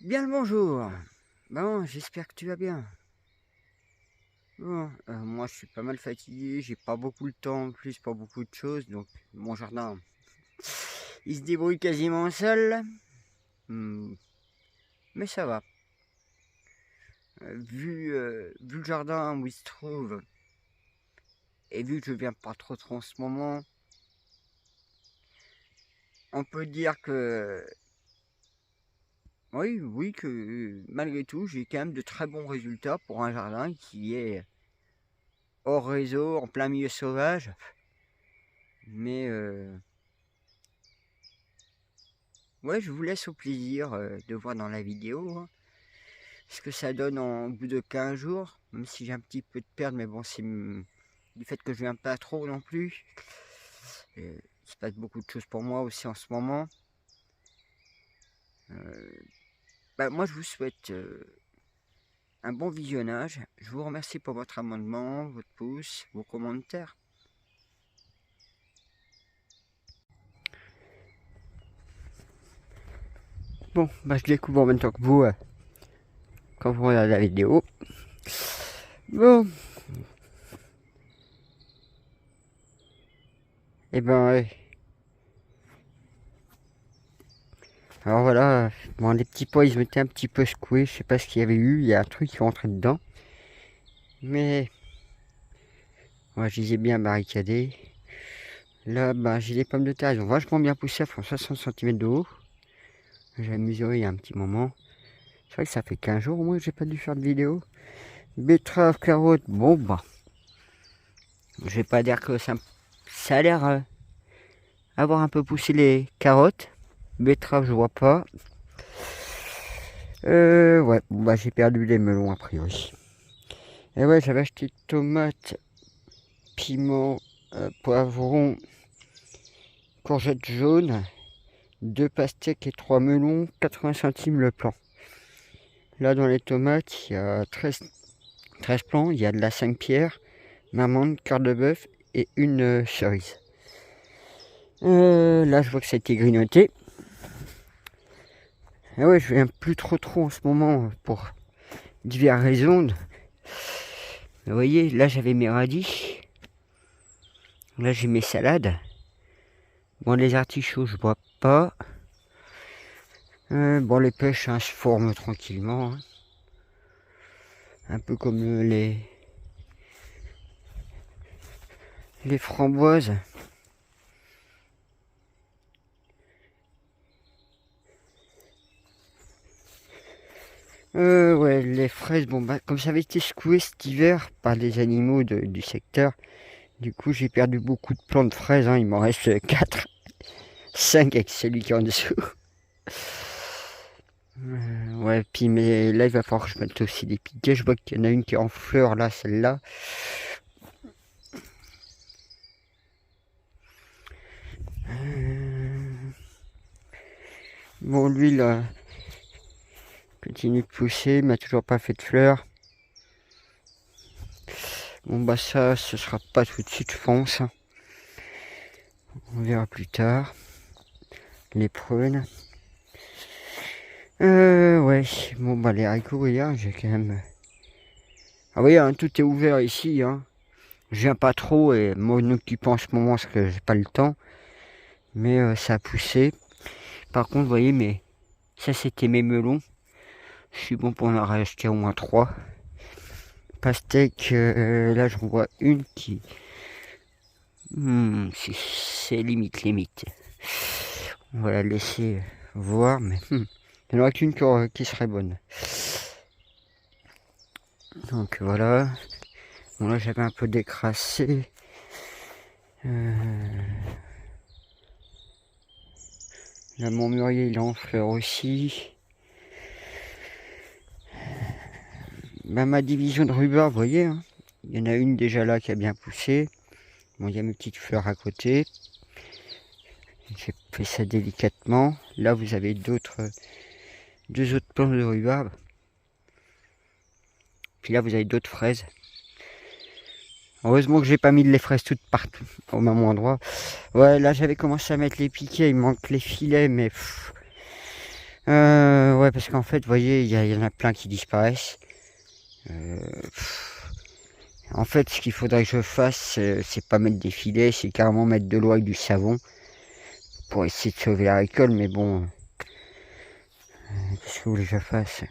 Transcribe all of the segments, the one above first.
Bien le bonjour. Bon, j'espère que tu vas bien. Bon, moi je suis pas mal fatigué, j'ai pas beaucoup de temps en plus, pas beaucoup de choses, donc mon jardin, il se débrouille quasiment seul. Hmm, mais ça va. Vu le jardin où il se trouve, et vu que je viens pas trop en ce moment, on peut dire que oui, que malgré tout, j'ai quand même de très bons résultats pour un jardin qui est hors réseau, en plein milieu sauvage. Mais ouais, je vous laisse au plaisir de voir dans la vidéo hein, ce que ça donne au bout de 15 jours, même si j'ai un petit peu de perte, mais bon, c'est du fait que je viens pas trop non plus. Il se passe beaucoup de choses pour moi aussi en ce moment. Moi, je vous souhaite un bon visionnage. Je vous remercie pour votre amendement, votre pouce, vos commentaires. Bon, je découvre en même temps que vous quand vous regardez la vidéo. Bon, et ben, alors voilà, bon, les petits pois ils se mettaient un petit peu secoués, je sais pas ce qu'il y avait eu, il y a un truc qui est rentré dedans. Mais moi je les ai bien barricadés. Là, j'ai les pommes de terre, ils ont vachement bien poussé, elles font 60 cm de haut. J'ai mesuré il y a un petit moment. C'est vrai que ça fait 15 jours au moins que j'ai pas dû faire de vidéo. Betterave, carotte, bon je vais pas dire que ça a l'air avoir un peu poussé les carottes. Betterave, je vois pas. Ouais, j'ai perdu les melons a priori. Et ouais, j'avais acheté tomates, piment, poivron, courgettes jaunes, 2 pastèques et 3 melons, 80 centimes le plan. Là, dans les tomates, il y a 13 plants, il y a de la 5 pierres, marmande, cœur de bœuf et une cerise. Là, je vois que ça a été grignoté. Et ouais, je viens plus trop en ce moment pour diverses raisons. Vous voyez, là, j'avais mes radis. Là, j'ai mes salades. Bon, les artichauts, je vois pas. Les pêches se forment tranquillement. Hein. Un peu comme les framboises. Ouais, les fraises, comme ça avait été secoué cet hiver par les animaux du secteur, du coup j'ai perdu beaucoup de plants de fraises, hein. Il m'en reste 4, 5 avec celui qui est en dessous. Ouais, puis mais là il va falloir que je mette aussi des piquets, je vois qu'il y en a une qui est en fleur là, celle-là. Bon, lui là, continue de pousser, mais toujours pas fait de fleurs. Bon ça, ce sera pas tout de suite je pense. On verra plus tard. Les prunes. Ouais, les haricots, hier, j'ai quand même... Ah oui, hein, tout est ouvert ici, hein. Je viens pas trop et m'en occuper en ce moment parce que j'ai pas le temps. Mais ça a poussé. Par contre, vous voyez, mais ça c'était mes melons. Je suis bon pour en racheter au moins 3. Pastèque, là j'en vois une qui... c'est limite. On va la laisser voir, mais il n'y en aura qu'une qui serait bonne. Donc voilà. Bon là j'avais un peu décrassé. Là mon mûrier il est en fleurs aussi. Ma division de rhubarbe, vous voyez, hein, il y en a une déjà là qui a bien poussé. Bon, il y a mes petites fleurs à côté. J'ai fait ça délicatement. Là vous avez deux autres plants de rhubarbe. Puis là vous avez d'autres fraises. Heureusement que j'ai pas mis les fraises toutes partout au même endroit. Ouais, là j'avais commencé à mettre les piquets, il manque les filets, mais ouais, Ouais, parce qu'en fait, vous voyez, il y en a plein qui disparaissent. En fait, ce qu'il faudrait que je fasse, c'est pas mettre des filets, c'est carrément mettre de l'eau avec du savon pour essayer de sauver la récolte, mais bon, qu'est-ce que vous voulez que je fasse?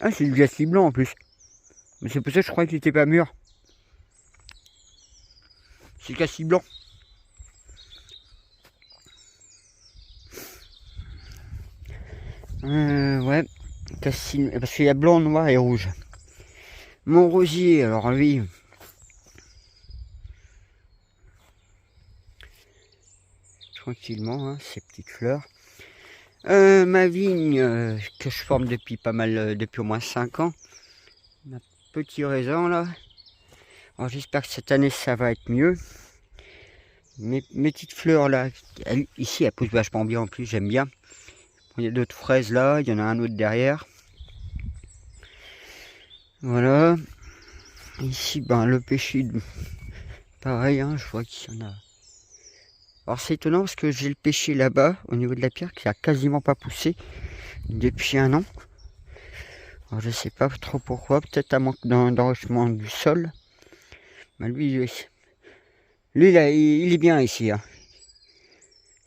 Ah, c'est du gâchis blanc en plus. Mais c'est pour ça que je croyais qu'il était pas mûr. C'est gâchis blanc. Ouais, cassis, parce qu'il y a blanc, noir et rouge. Mon rosier, alors lui, tranquillement, hein, ces petites fleurs. Ma vigne que je forme depuis pas mal, depuis au moins 5 ans. Ma petit raisin là. Alors j'espère que cette année ça va être mieux. Mes petites fleurs là, ici elles poussent vachement bien en plus, j'aime bien. Il y a d'autres fraises là, il y en a un autre derrière. Voilà. Ici, ben le pêcher, pareil, hein, je vois qu'il y en a. Alors c'est étonnant parce que j'ai le pêcher là-bas, au niveau de la pierre, qui a quasiment pas poussé depuis 1 an. Alors je sais pas trop pourquoi, peut-être un manque d'enrichissement du sol. Mais lui là, il est bien ici. Hein.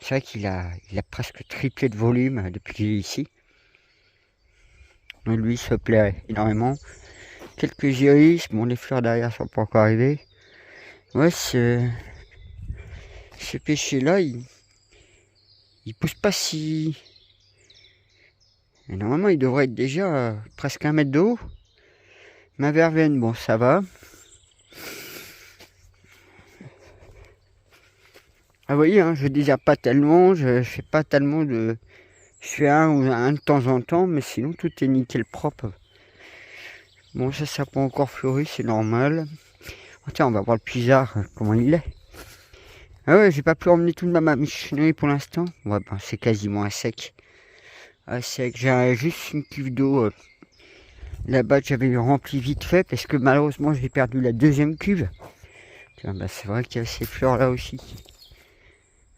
C'est vrai qu'il a presque triplé de volume depuis qu'il est ici. Mais lui, il se plaît énormément. Quelques iris, bon, les fleurs derrière sont pas encore arrivées. Ouais, ce pêcher-là, il pousse pas si... Et normalement, il devrait être déjà presque 1 mètre de haut. Ma verveine, bon, ça va. Ah, vous voyez, hein, je désherbe pas tellement, je fais pas tellement de... Je fais un de temps en temps, mais sinon tout est nickel propre. Bon, ça n'a pas encore fleuri, c'est normal. Oh, tiens, on va voir le puisard, comment il est. Ah ouais, j'ai pas pu emmener toute ma machinerie pour l'instant. Ouais, ben, c'est quasiment à sec. À sec, j'ai juste une cuve d'eau. Là-bas, j'avais rempli vite fait, parce que malheureusement, j'ai perdu la deuxième cuve. Tiens, ben, c'est vrai qu'il y a ces fleurs là aussi.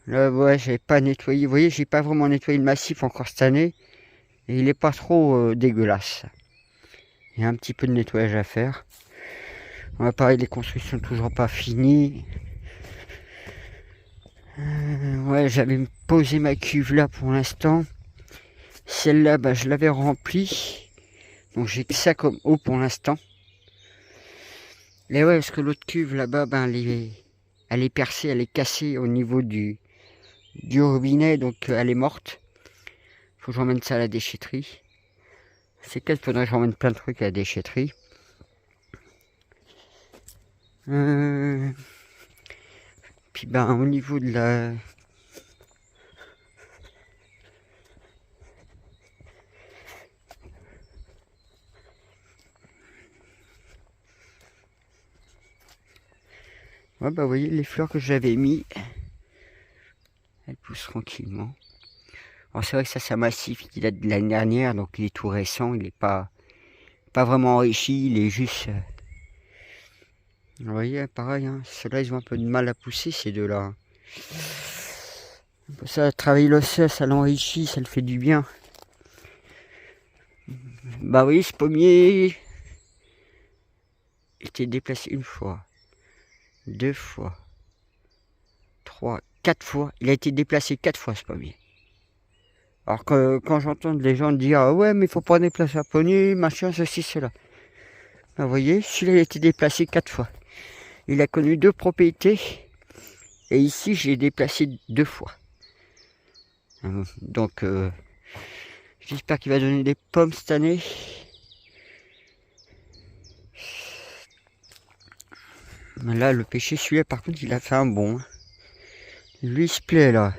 Là, ouais, j'avais pas nettoyé. Vous voyez, j'ai pas vraiment nettoyé le massif encore cette année. Et il est pas trop dégueulasse. Il y a un petit peu de nettoyage à faire. Ouais, pareil, les constructions toujours pas finies. Ouais, j'avais posé ma cuve là pour l'instant. Celle-là, bah, je l'avais remplie. Donc j'ai que ça comme eau pour l'instant. Et ouais, parce que l'autre cuve là-bas, ben, elle est percée, elle est cassée au niveau du robinet, donc elle est morte. Faut que j'emmène ça à la déchetterie. C'est qu'il faudrait que j'emmène plein de trucs à la déchetterie. Puis ben au niveau de la... Ouais, bah vous voyez les fleurs que j'avais mis, elles poussent tranquillement. Alors c'est vrai que ça c'est un massif, il date de l'année dernière, donc il est tout récent, il est pas vraiment enrichi, il est juste... Vous voyez, pareil, hein, ceux-là ils ont un peu de mal à pousser, ces deux-là. Ça, travailler le sol, ça l'enrichit, ça le fait du bien. Bah oui, ce pommier était déplacé 1 fois, 2 fois, 3, 4 fois. Il a été déplacé 4 fois ce pommier. Alors que quand j'entends les gens dire ah ouais mais faut pas déplacer un pommier, machin, ceci, cela. Bah, vous voyez, celui-là il a été déplacé 4 fois. Il a connu 2 propriétés. Et ici j'ai déplacé 2 fois. Donc j'espère qu'il va donner des pommes cette année. Mais là le pêcher celui-là par contre il a fait un bon. Lui il se plaît là.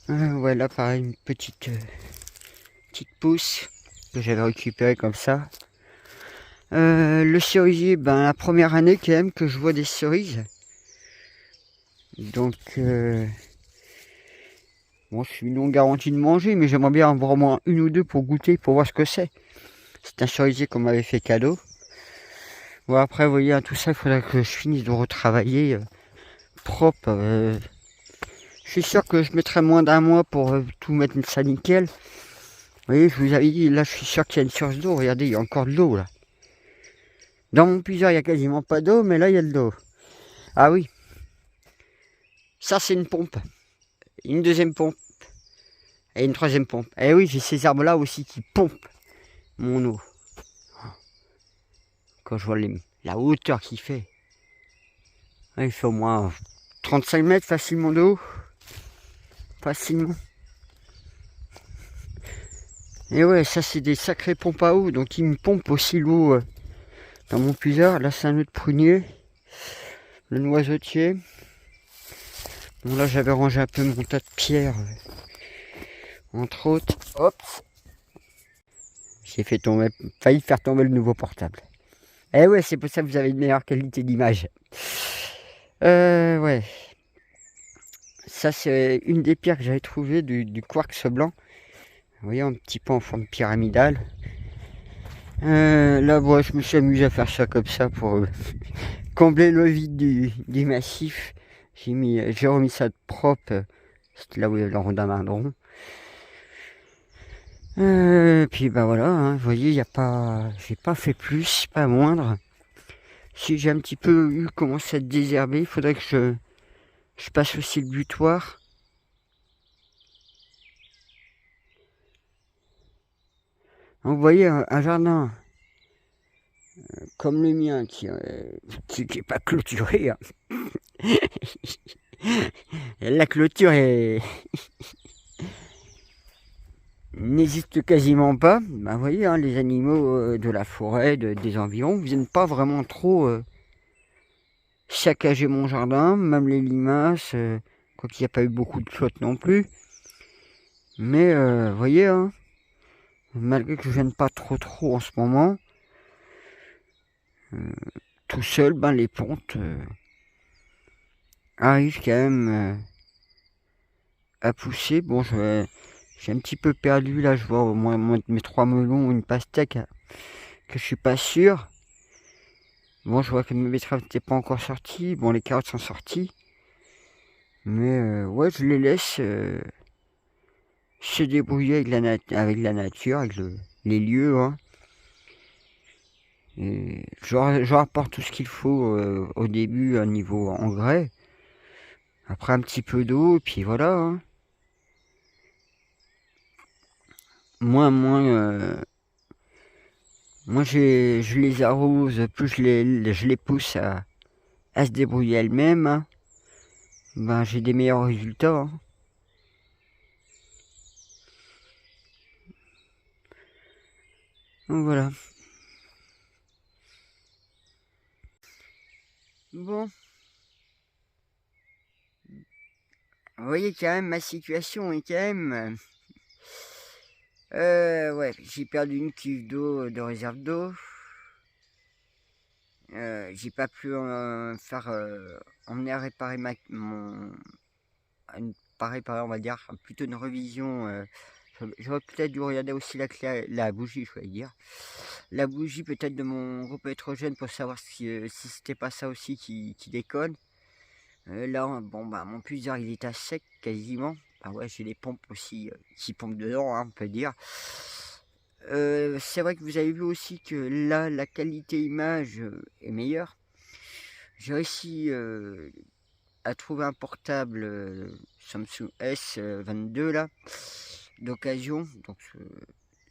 Ouais là pareil une petite pousse que j'avais récupérée comme ça. Le cerisier, ben la première année quand même que je vois des cerises. Donc bon je suis non garanti de manger, mais j'aimerais bien avoir au moins 1 ou 2 pour goûter, pour voir ce que c'est. C'est un cerisier qu'on m'avait fait cadeau. Bon après vous voyez tout ça, il faudrait que je finisse de retravailler propre. Je suis sûr que je mettrai moins d'un mois pour tout mettre ça nickel. Vous voyez, je vous avais dit, là je suis sûr qu'il y a une source d'eau. Regardez, il y a encore de l'eau là. Dans mon puiseur, il n'y a quasiment pas d'eau, mais là il y a de l'eau. Ah oui, ça c'est une pompe. Une deuxième pompe. Et une troisième pompe. Et oui, j'ai ces arbres là aussi qui pompent mon eau. Quand je vois la hauteur qu'il fait. Il fait au moins 35 mètres facilement d'eau. Facilement. Et ouais, ça c'est des sacrées pompes à eau. Donc ils me pompent aussi l'eau dans mon puiseur. Là c'est un autre prunier. Le noisetier. Bon là j'avais rangé un peu mon tas de pierres. Entre autres. Hop. J'ai failli faire tomber le nouveau portable. Eh ouais, c'est pour ça que vous avez une meilleure qualité d'image. Ouais. Ça c'est une des pierres que j'avais trouvées du quartz blanc. Vous voyez, un petit peu en forme pyramidale. Là, bon, je me suis amusé à faire ça comme ça pour combler le vide du massif. J'ai remis ça de propre. C'était là où il y avait le rhododendron. Puis bah voilà, hein, vous voyez, j'ai pas fait plus, pas moindre. Si j'ai un petit peu commencé à être désherbé, il faudrait que je passe aussi le butoir. Donc, vous voyez, un jardin comme le mien qui est pas clôturé. Hein. La clôture n'existe quasiment pas. Ben, vous voyez, hein, les animaux de la forêt, des environs, viennent pas vraiment trop saccager mon jardin, même les limaces, quoiqu'il n'y a pas eu beaucoup de flotte non plus. Mais vous voyez, hein, malgré que je vienne pas trop en ce moment, tout seul, ben les pontes arrivent quand même à pousser. Bon, j'ai un petit peu perdu là, je vois au moins mes 3 melons ou une pastèque que je suis pas sûr. Bon, je vois que mes betteraves n'étaient pas encore sorties. Bon, les carottes sont sorties. Mais ouais, je les laisse se débrouiller avec la nature, avec les lieux. Hein. Et je leur apporte tout ce qu'il faut au début à niveau engrais. Après un petit peu d'eau, et puis voilà. Hein. Moins je les arrose, plus je les pousse à se débrouiller elles-mêmes. Hein. Ben, j'ai des meilleurs résultats. Hein. Donc voilà. Bon. Vous voyez quand même ma situation est quand même... ouais, j'ai perdu une cuve d'eau de réserve d'eau. J'ai pas pu emmener à réparer réparer, on va dire, plutôt une révision. J'aurais peut-être dû regarder aussi la bougie, je vais dire. La bougie peut-être de mon groupe électrogène pour savoir si c'était pas ça aussi qui déconne. Là, bon, bah, mon puiseur il est à sec quasiment. Ah ouais, j'ai les pompes aussi qui pompent dedans, hein, on peut dire. C'est vrai que vous avez vu aussi que là, la qualité image est meilleure. J'ai réussi à trouver un portable Samsung S22 là, d'occasion. Donc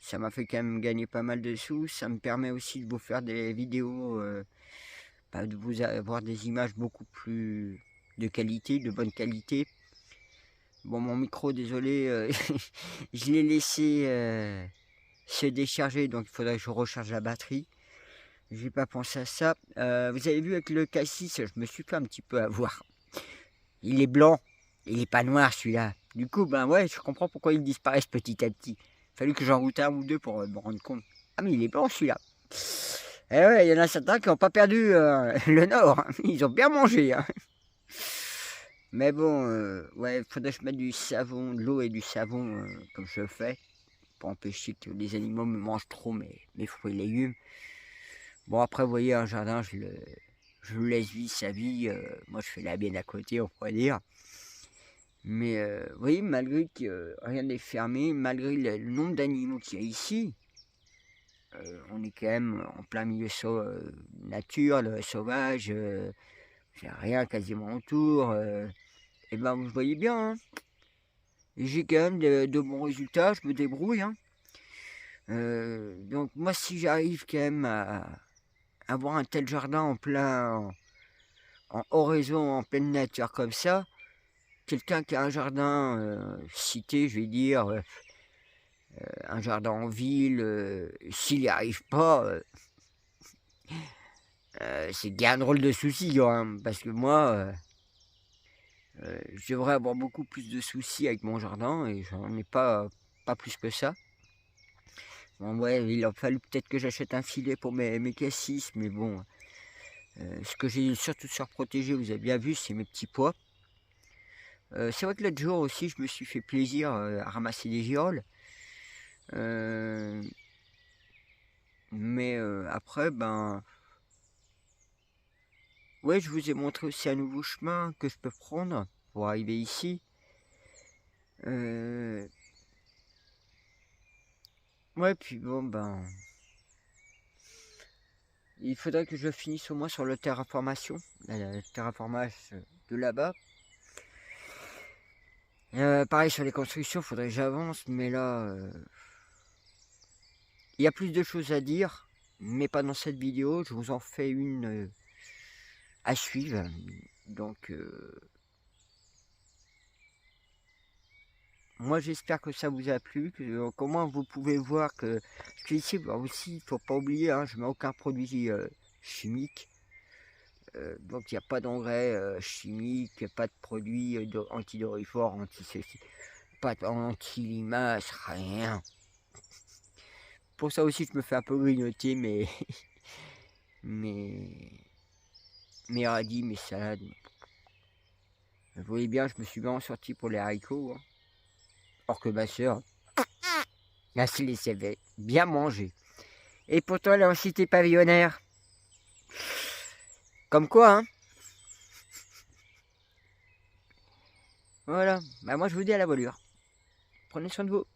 ça m'a fait quand même gagner pas mal de sous. Ça me permet aussi de vous faire des vidéos, de vous avoir des images beaucoup plus de qualité, de bonne qualité. Bon, mon micro, désolé, je l'ai laissé se décharger, donc il faudrait que je recharge la batterie. J'ai pas pensé à ça. Vous avez vu avec le cassis, je me suis fait un petit peu avoir. Il est blanc, il est pas noir celui-là. Du coup, ben ouais, je comprends pourquoi ils disparaissent petit à petit. Il fallu que j'en route un ou deux pour me rendre compte. Ah mais il est blanc celui-là. Et ouais, il y en a certains qui n'ont pas perdu le nord. Hein. Ils ont bien mangé. Hein. Mais bon, ouais, il faudrait que je mette du savon, de l'eau et du savon comme je fais. Pour empêcher que les animaux me mangent trop mes fruits et légumes. Bon après vous voyez un jardin je le laisse vivre sa vie, moi je fais la mienne à côté on pourrait dire. Mais vous voyez, malgré que rien n'est fermé, malgré le nombre d'animaux qu'il y a ici, on est quand même en plein milieu nature, sauvage, j'ai rien quasiment autour. Et ben vous voyez bien, hein, j'ai quand même de bons résultats, je me débrouille. Hein. Donc moi si j'arrive quand même à avoir un tel jardin en oraison, en pleine nature comme ça, quelqu'un qui a un jardin cité, je vais dire, un jardin en ville, s'il n'y arrive pas, c'est bien un drôle de souci, hein, parce que moi, je devrais avoir beaucoup plus de soucis avec mon jardin et j'en ai pas plus que ça. Bon, ouais, il a fallu peut-être que j'achète un filet pour mes cassis, mais bon, ce que j'ai surtout surprotégé, vous avez bien vu, c'est mes petits pois. C'est vrai que l'autre jour aussi, je me suis fait plaisir à ramasser des girolles. Mais après, ben, ouais, je vous ai montré aussi un nouveau chemin que je peux prendre pour arriver ici. Ouais, puis bon, ben, il faudrait que je finisse au moins sur le terraformation, le terraformage de là-bas. Pareil sur les constructions, il faudrait que j'avance, mais là, il y a plus de choses à dire, mais pas dans cette vidéo. Je vous en fais une à suivre. Donc, moi j'espère que ça vous a plu, que comment vous pouvez voir que ici aussi, il faut pas oublier, hein, je mets aucun produit chimique. Donc il n'y a pas d'engrais chimiques, pas de produits antidorifores, anti-ceci, pas anti-limaces, rien. Pour ça aussi je me fais un peu grignoter mes radis, mes salades. Vous voyez bien, je me suis bien sorti pour les haricots. Hein. Or que ma soeur, elle se laissait bien manger. Et pourtant elle est en cité pavillonnaire. Comme quoi, hein. Voilà, bah moi je vous dis à la voilure. Prenez soin de vous.